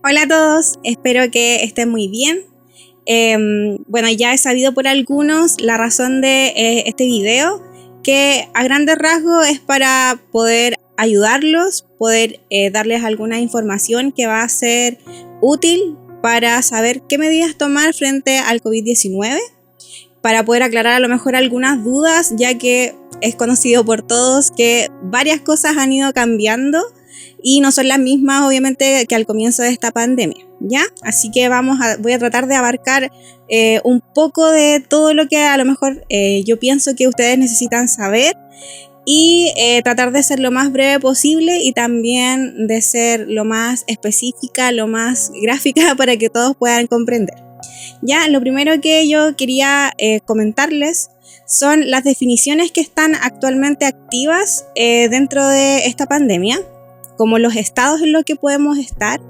Hola a todos, espero que estén muy bien. Bueno, ya he sabido por algunos la razón de este video, que a grandes rasgos es para poder ayudarlos, poder darles alguna información que va a ser útil para saber qué medidas tomar frente al COVID-19, para poder aclarar a lo mejor algunas dudas, ya que es conocido por todos que varias cosas han ido cambiando y no son las mismas obviamente que al comienzo de esta pandemia, ¿ya? Así que voy a tratar de abarcar un poco de todo lo que a lo mejor yo pienso que ustedes necesitan saber y tratar de ser lo más breve posible y también de ser lo más específica, lo más gráfica para que todos puedan comprender. Ya, lo primero que yo quería comentarles son las definiciones que están actualmente activas dentro de esta pandemia, como los estados en los que podemos estar,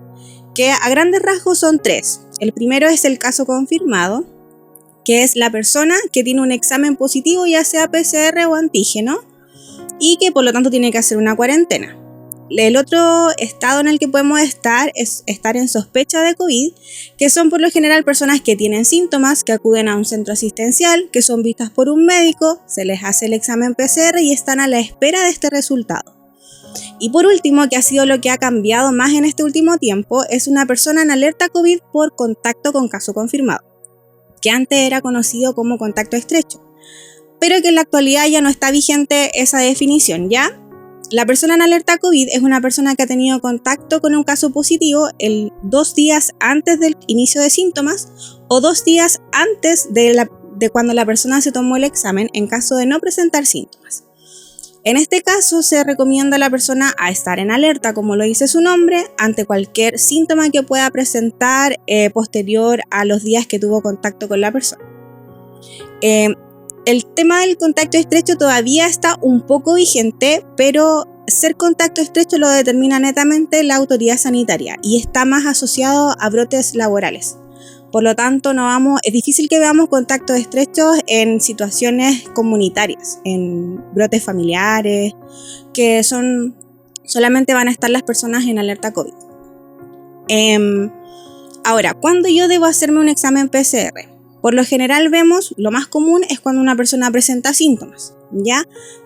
que a grandes rasgos son tres. El primero es el caso confirmado, que es la persona que tiene un examen positivo, ya sea PCR o antígeno, y que por lo tanto tiene que hacer una cuarentena. El otro estado en el que podemos estar es estar en sospecha de COVID, que son por lo general personas que tienen síntomas, que acuden a un centro asistencial, que son vistas por un médico, se les hace el examen PCR y están a la espera de este resultado. Y por último, que ha sido lo que ha cambiado más en este último tiempo, es una persona en alerta COVID por contacto con caso confirmado, que antes era conocido como contacto estrecho, pero que en la actualidad ya no está vigente esa definición, ¿ya? La persona en alerta COVID es una persona que ha tenido contacto con un caso positivo 2 días antes del inicio de síntomas o 2 días antes de cuando la persona se tomó el examen en caso de no presentar síntomas. En este caso se recomienda a la persona a estar en alerta, como lo dice su nombre, ante cualquier síntoma que pueda presentar posterior a los días que tuvo contacto con la persona. El tema del contacto estrecho todavía está un poco vigente, pero ser contacto estrecho lo determina netamente la autoridad sanitaria y está más asociado a brotes laborales. Por lo tanto, es difícil que veamos contactos estrechos en situaciones comunitarias, en brotes familiares, que solamente van a estar las personas en alerta COVID. Ahora, ¿cuándo yo debo hacerme un examen PCR? Por lo general lo más común es cuando una persona presenta síntomas, ¿ya?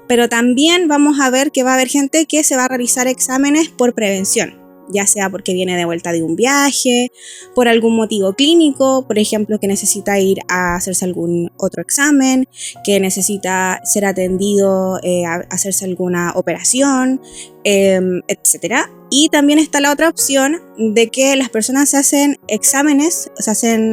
Pero también vamos a ver que va a haber gente que se va a realizar exámenes por prevención, ya sea porque viene de vuelta de un viaje, por algún motivo clínico, por ejemplo, que necesita ir a hacerse algún otro examen, que necesita ser atendido, hacerse alguna operación, etc. Y también está la otra opción de que las personas se hacen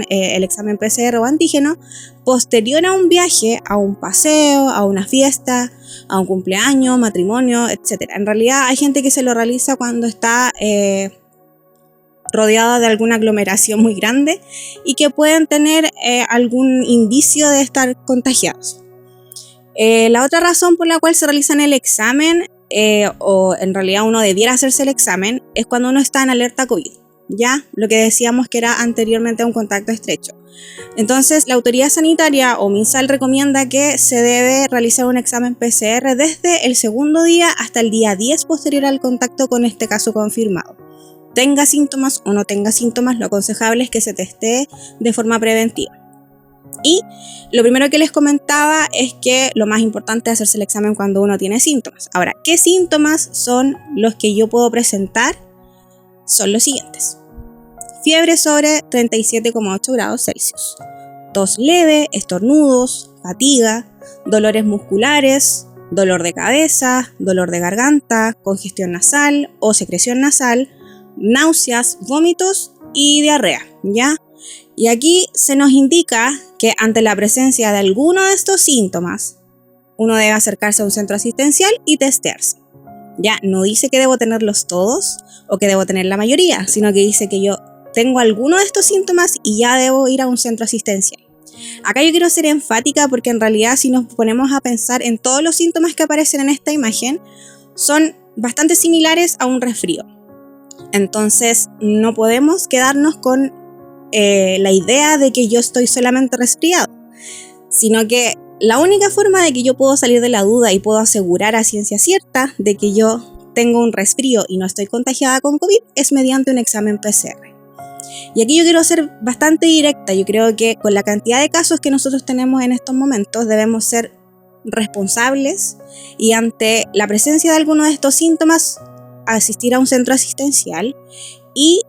el examen PCR o antígeno posterior a un viaje, a un paseo, a una fiesta, a un cumpleaños, matrimonio, etc. En realidad hay gente que se lo realiza cuando está rodeada de alguna aglomeración muy grande y que pueden tener algún indicio de estar contagiados. La otra razón por la cual se realizan el examen, o en realidad uno debiera hacerse el examen, es cuando uno está en alerta COVID, ¿ya? Lo que decíamos que era anteriormente un contacto estrecho. Entonces, la autoridad sanitaria o MinSal recomienda que se debe realizar un examen PCR desde el segundo día hasta el día 10 posterior al contacto con este caso confirmado. Tenga síntomas o no tenga síntomas, lo aconsejable es que se testee de forma preventiva. Y lo primero que les comentaba es que lo más importante es hacerse el examen cuando uno tiene síntomas. Ahora, ¿qué síntomas son los que yo puedo presentar? Son los siguientes: fiebre sobre 37,8 grados Celsius, tos leve, estornudos, fatiga, dolores musculares, dolor de cabeza, dolor de garganta, congestión nasal o secreción nasal, náuseas, vómitos y diarrea, ¿ya? Y aquí se nos indica que ante la presencia de alguno de estos síntomas, uno debe acercarse a un centro asistencial y testearse. Ya no dice que debo tenerlos todos o que debo tener la mayoría, sino que dice que yo tengo alguno de estos síntomas y ya debo ir a un centro asistencial. Acá yo quiero ser enfática porque en realidad si nos ponemos a pensar en todos los síntomas que aparecen en esta imagen, son bastante similares a un resfrío. Entonces no podemos quedarnos con la idea de que yo estoy solamente resfriado, sino que la única forma de que yo puedo salir de la duda y puedo asegurar a ciencia cierta de que yo tengo un resfrío y no estoy contagiada con COVID es mediante un examen PCR. Y aquí yo quiero ser bastante directa. Yo creo que con la cantidad de casos que nosotros tenemos en estos momentos debemos ser responsables y ante la presencia de alguno de estos síntomas asistir a un centro asistencial y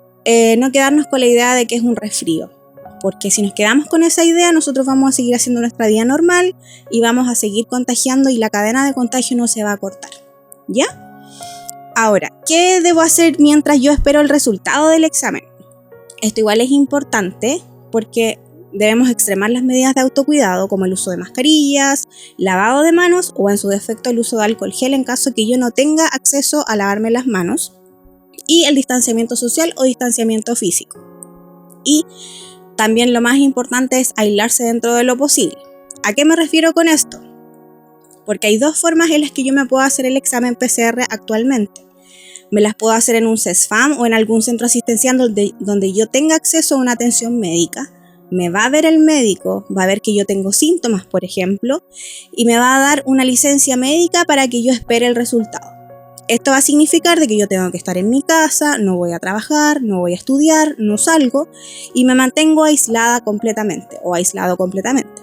no quedarnos con la idea de que es un resfrío, porque si nos quedamos con esa idea nosotros vamos a seguir haciendo nuestra vida normal y vamos a seguir contagiando y la cadena de contagio no se va a cortar, ¿ya? Ahora, ¿qué debo hacer mientras yo espero el resultado del examen? Esto igual es importante porque debemos extremar las medidas de autocuidado como el uso de mascarillas, lavado de manos o en su defecto el uso de alcohol gel en caso que yo no tenga acceso a lavarme las manos, y el distanciamiento social o distanciamiento físico. Y también lo más importante es aislarse dentro de lo posible. ¿A qué me refiero con esto? Porque hay dos formas en las que yo me puedo hacer el examen PCR actualmente. Me las puedo hacer en un CESFAM o en algún centro asistencial donde yo tenga acceso a una atención médica. Me va a ver el médico, va a ver que yo tengo síntomas, por ejemplo, y me va a dar una licencia médica para que yo espere el resultado. Esto va a significar de que yo tengo que estar en mi casa, no voy a trabajar, no voy a estudiar, no salgo y me mantengo aislada completamente o aislado completamente.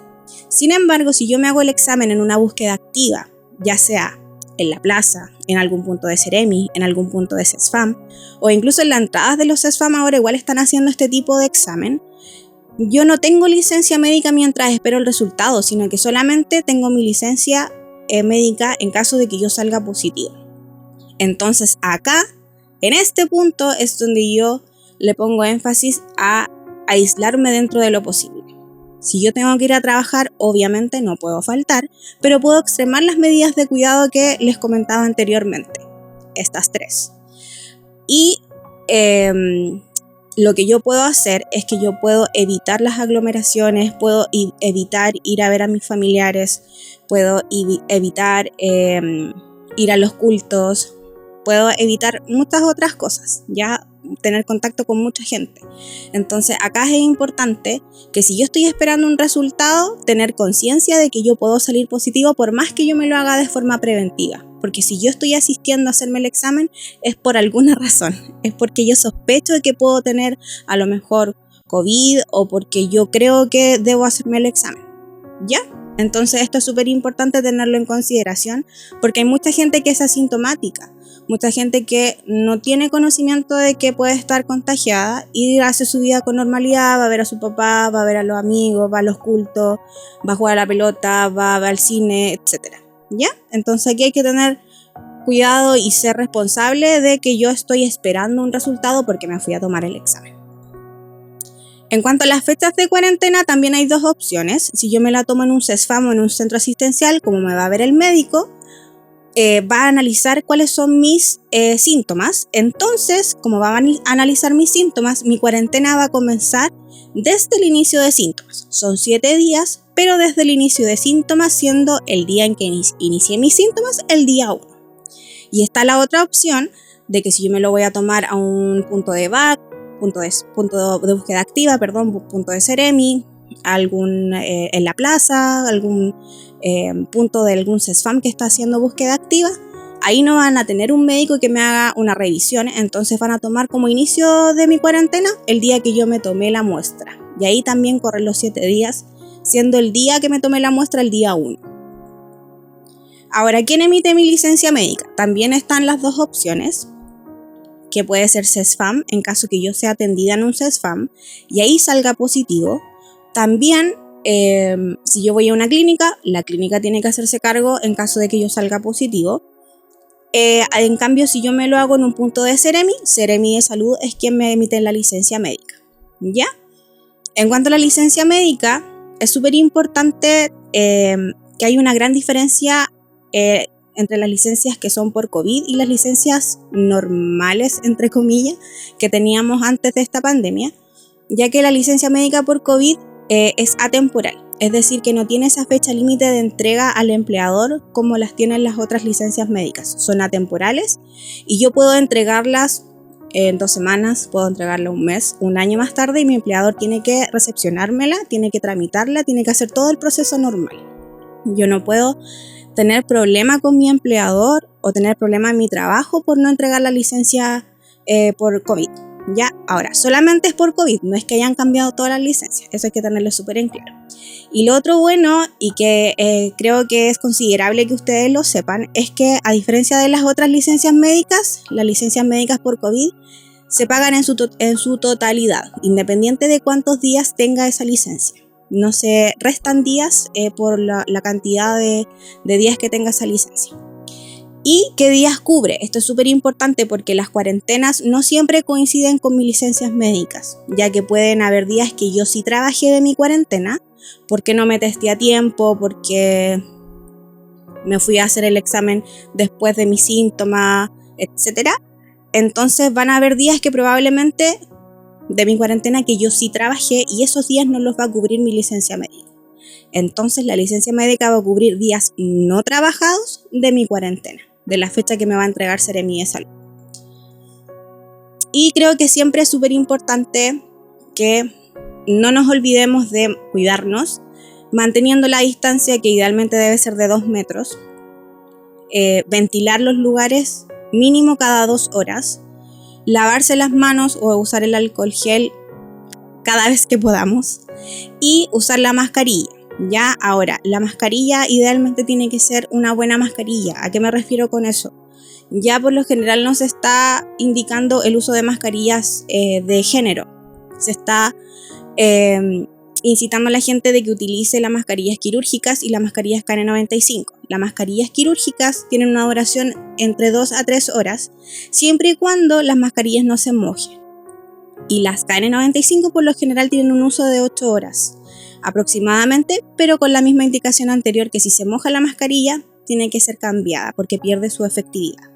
Sin embargo, si yo me hago el examen en una búsqueda activa, ya sea en la plaza, en algún punto de Seremi, en algún punto de CESFAM o incluso en las entradas de los CESFAM ahora igual están haciendo este tipo de examen, yo no tengo licencia médica mientras espero el resultado, sino que solamente tengo mi licencia médica en caso de que yo salga positivo. Entonces acá, en este punto, es donde yo le pongo énfasis a aislarme dentro de lo posible. Si yo tengo que ir a trabajar, obviamente no puedo faltar, pero puedo extremar las medidas de cuidado que les comentaba anteriormente, estas tres. Y lo que yo puedo hacer es que yo puedo evitar las aglomeraciones, puedo evitar ir a ver a mis familiares, puedo evitar ir a los cultos, puedo evitar muchas otras cosas, ya tener contacto con mucha gente. Entonces acá es importante que si yo estoy esperando un resultado, tener conciencia de que yo puedo salir positivo por más que yo me lo haga de forma preventiva. Porque si yo estoy asistiendo a hacerme el examen es por alguna razón, es porque yo sospecho de que puedo tener a lo mejor COVID o porque yo creo que debo hacerme el examen, ¿ya? Entonces esto es súper importante tenerlo en consideración porque hay mucha gente que es asintomática, mucha gente que no tiene conocimiento de que puede estar contagiada y hace su vida con normalidad, va a ver a su papá, va a ver a los amigos, va a los cultos, va a jugar a la pelota, va al cine, etc. ¿Ya? Entonces aquí hay que tener cuidado y ser responsable de que yo estoy esperando un resultado porque me fui a tomar el examen. En cuanto a las fechas de cuarentena, también hay dos opciones. Si yo me la tomo en un CESFAM o en un centro asistencial, como me va a ver el médico, va a analizar cuáles son mis síntomas. Entonces, como va a analizar mis síntomas, mi cuarentena va a comenzar desde el inicio de síntomas. Son 7 días, pero desde el inicio de síntomas, siendo el día en que inicié mis síntomas, el día 1. Y está la otra opción de que si yo me lo voy a tomar a un punto de VAC, punto de búsqueda activa, punto de Seremi, en la plaza, algún punto de algún CESFAM que está haciendo búsqueda activa, ahí no van a tener un médico que me haga una revisión, entonces van a tomar como inicio de mi cuarentena el día que yo me tomé la muestra. Y ahí también corren los 7 días, siendo el día que me tomé la muestra el día 1. Ahora, ¿quién emite mi licencia médica? También están las dos opciones, que puede ser CESFAM, en caso que yo sea atendida en un CESFAM y ahí salga positivo. También, si yo voy a una clínica, la clínica tiene que hacerse cargo en caso de que yo salga positivo. En cambio, si yo me lo hago en un punto de Seremi de salud es quien me emite la licencia médica, ¿ya? En cuanto a la licencia médica, es súper importante que hay una gran diferencia entre las licencias que son por COVID y las licencias normales, entre comillas, que teníamos antes de esta pandemia, ya que la licencia médica por COVID es atemporal, es decir, que no tiene esa fecha límite de entrega al empleador como las tienen las otras licencias médicas. Son atemporales y yo puedo entregarlas en 2 semanas, puedo entregarla un mes, un año más tarde y mi empleador tiene que recepcionármela, tiene que tramitarla, tiene que hacer todo el proceso normal. Yo no puedo tener problema con mi empleador o tener problema en mi trabajo por no entregar la licencia por COVID. Ya, ahora, solamente es por COVID, no es que hayan cambiado todas las licencias, eso hay que tenerlo súper en claro. Y lo otro bueno, y que creo que es considerable que ustedes lo sepan, es que a diferencia de las otras licencias médicas, las licencias médicas por COVID se pagan en su totalidad, independiente de cuántos días tenga esa licencia. No se restan días por la cantidad de días que tenga esa licencia. ¿Y qué días cubre? Esto es súper importante porque las cuarentenas no siempre coinciden con mis licencias médicas, ya que pueden haber días que yo sí trabajé de mi cuarentena, porque no me testé a tiempo, porque me fui a hacer el examen después de mis síntomas, etc. Entonces van a haber días que probablemente de mi cuarentena que yo sí trabajé y esos días no los va a cubrir mi licencia médica. Entonces la licencia médica va a cubrir días no trabajados de mi cuarentena, de la fecha que me va a entregar Seremi de Salud. Y creo que siempre es súper importante que no nos olvidemos de cuidarnos, manteniendo la distancia que idealmente debe ser de 2 metros, ventilar los lugares mínimo cada 2 horas, lavarse las manos o usar el alcohol gel cada vez que podamos y usar la mascarilla. Ya, ahora, la mascarilla idealmente tiene que ser una buena mascarilla. ¿A qué me refiero con eso? Ya por lo general nos está indicando el uso de mascarillas de género. Se está incitando a la gente de que utilice las mascarillas quirúrgicas y las mascarillas KN95. Las mascarillas quirúrgicas tienen una duración entre 2 a 3 horas, siempre y cuando las mascarillas no se mojen. Y las KN95 por lo general tienen un uso de 8 horas aproximadamente, pero con la misma indicación anterior que si se moja la mascarilla tiene que ser cambiada porque pierde su efectividad.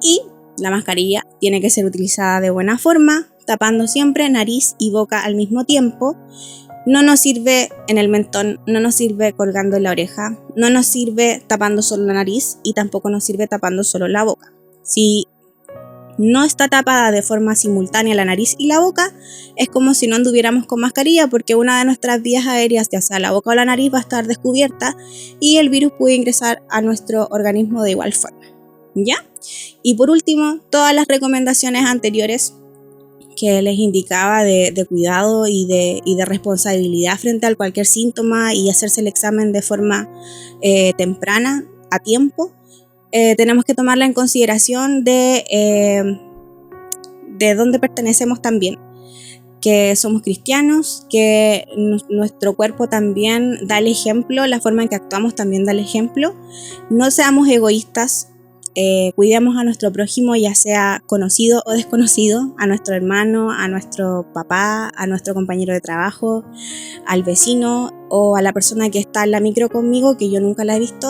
Y la mascarilla tiene que ser utilizada de buena forma, tapando siempre nariz y boca al mismo tiempo. No nos sirve en el mentón, no nos sirve colgando en la oreja, no nos sirve tapando solo la nariz y tampoco nos sirve tapando solo la boca. Si no está tapada de forma simultánea la nariz y la boca, es como si no anduviéramos con mascarilla porque una de nuestras vías aéreas, ya sea la boca o la nariz, va a estar descubierta y el virus puede ingresar a nuestro organismo de igual forma. ¿Ya? Y por último, todas las recomendaciones anteriores que les indicaba de cuidado y de responsabilidad frente a cualquier síntoma y hacerse el examen de forma temprana, a tiempo, tenemos que tomarla en consideración de dónde pertenecemos también, que somos cristianos, que nuestro cuerpo también da el ejemplo, la forma en que actuamos también da el ejemplo. No seamos egoístas, cuidemos a nuestro prójimo, ya sea conocido o desconocido, a nuestro hermano, a nuestro papá, a nuestro compañero de trabajo, al vecino o a la persona que está en la micro conmigo, que yo nunca la he visto.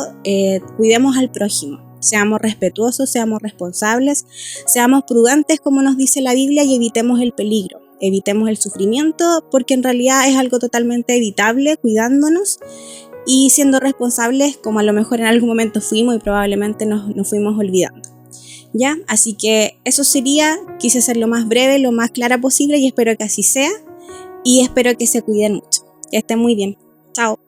Cuidemos al prójimo. Seamos respetuosos, seamos responsables, seamos prudentes como nos dice la Biblia y evitemos el peligro, evitemos el sufrimiento porque en realidad es algo totalmente evitable cuidándonos y siendo responsables como a lo mejor en algún momento fuimos y probablemente nos fuimos olvidando. ¿Ya? Así que eso sería, quise ser lo más breve, lo más clara posible y espero que así sea y espero que se cuiden mucho. Que estén muy bien. Chao.